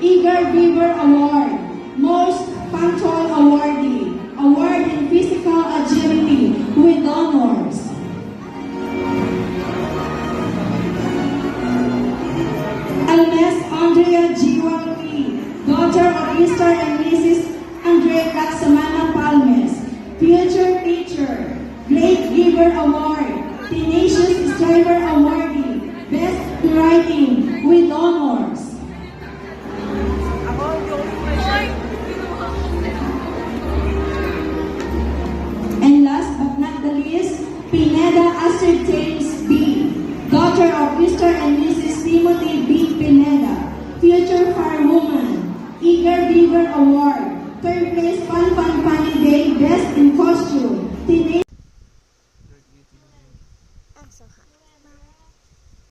Eager Beaver Award, Most Punctual Awardee, Award in Physical Agility with honors. Almes Andrea G. Walpi, daughter of Mr. and Mrs. Andre Laksamana Palmes, future teacher, Great Giver Award, Tenacious Striver Awardee, Best Writing with honors. And last but not the least, Pineda Astrid James B., daughter of Mr. and Mrs. Timothy B. Pineda, future firewoman, Eager Beaver Award, third place Fun Fun Funny Day, Best in Costume,